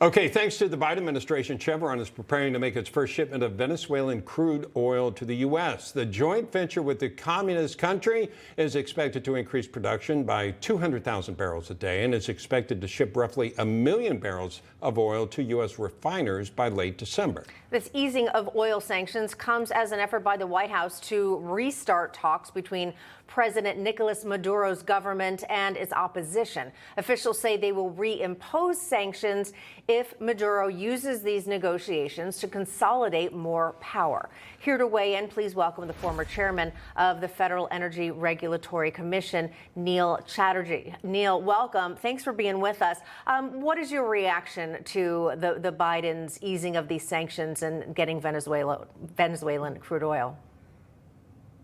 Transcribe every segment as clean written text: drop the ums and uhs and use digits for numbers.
Okay, thanks to the Biden administration, Chevron is preparing to make its first shipment of Venezuelan crude oil to the U.S. The joint venture with the communist country is expected to increase production by 200,000 barrels a day and is expected to ship roughly 1 million barrels of oil to U.S. refiners by late December. This easing of oil sanctions comes as an effort by the White House to restart talks between President Nicolas Maduro's government and its opposition. Officials say they will reimpose sanctions if Maduro uses these negotiations to consolidate more power. Here to weigh in, please welcome the former chairman of the Federal Energy Regulatory Commission, Neil Chatterjee. Neil, welcome. Thanks for being with us. What is your reaction to the Biden's easing of these sanctions and getting Venezuelan crude oil?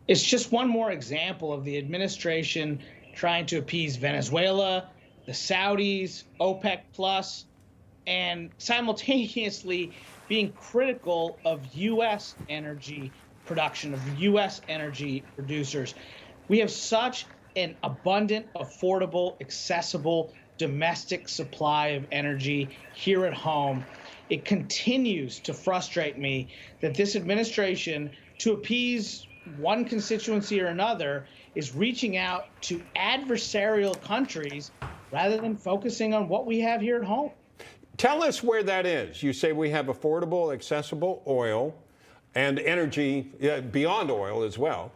It's just one more example of the administration trying to appease Venezuela, the Saudis, OPEC Plus, and simultaneously being critical of U.S. energy production, of U.S. energy producers. We have such an abundant, affordable, accessible domestic supply of energy here at home. It continues to frustrate me that this administration, to appease one constituency or another, is reaching out to adversarial countries rather than focusing on what we have here at home. Tell us where that is. You say we have affordable, accessible oil and energy beyond oil as well.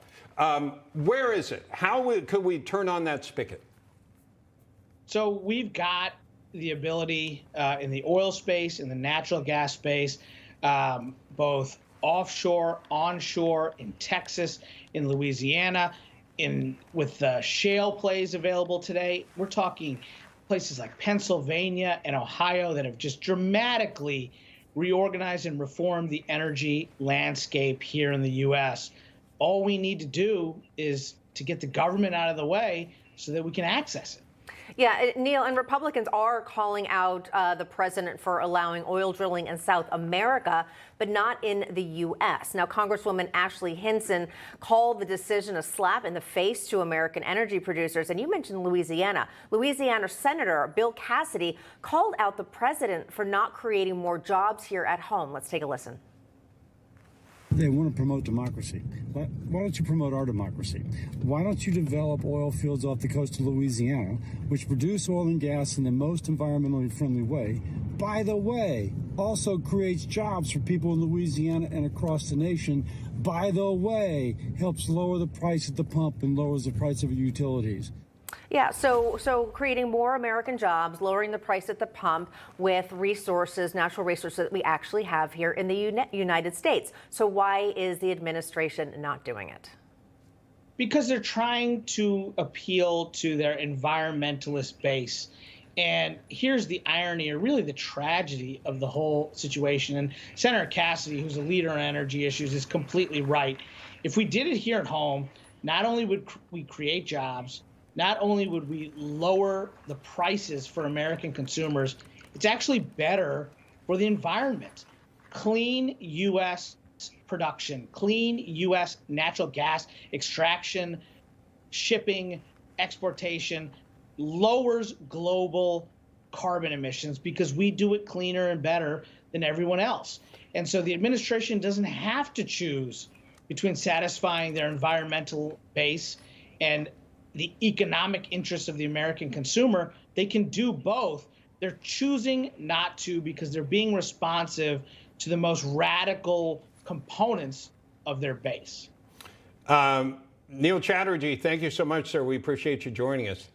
Where is it? How could we turn on that spigot? So we've got the ability in the oil space, in the natural gas space, both offshore, onshore, in Texas, in Louisiana, with the shale plays available today. We're talking places like Pennsylvania and Ohio that have just dramatically reorganized and reformed the energy landscape here in the U.S. All we need to do is to get the government out of the way so that we can access it. Yeah, Neil, and Republicans are calling out the president for allowing oil drilling in South America, but not in the U.S. Now, Congresswoman Ashley Hinson called the decision a slap in the face to American energy producers. And you mentioned Louisiana. Louisiana Senator Bill Cassidy called out the president for not creating more jobs here at home. Let's take a listen. They want to promote democracy. Why don't you promote our democracy? Why don't you develop oil fields off the coast of Louisiana, which produce oil and gas in the most environmentally friendly way? By the way, also creates jobs for people in Louisiana and across the nation. By the way, helps lower the price at the pump and lowers the price of utilities. Yeah, so creating more American jobs, lowering the price at the pump with resources, natural resources that we actually have here in the United States. So why is the administration not doing it? Because they're trying to appeal to their environmentalist base. And here's the irony, or really the tragedy of the whole situation. And Senator Cassidy, who's a leader on energy issues, is completely right. If we did it here at home, not only would we create jobs, not only would we lower the prices for American consumers, it's actually better for the environment. Clean U.S. production, clean U.S. natural gas extraction, shipping, exportation lowers global carbon emissions because we do it cleaner and better than everyone else. And so the administration doesn't have to choose between satisfying their environmental base and the economic interests of the American consumer. They can do both. They're choosing not to because they're being responsive to the most radical components of their base. Neil Chatterjee, thank you so much, sir. We appreciate you joining us.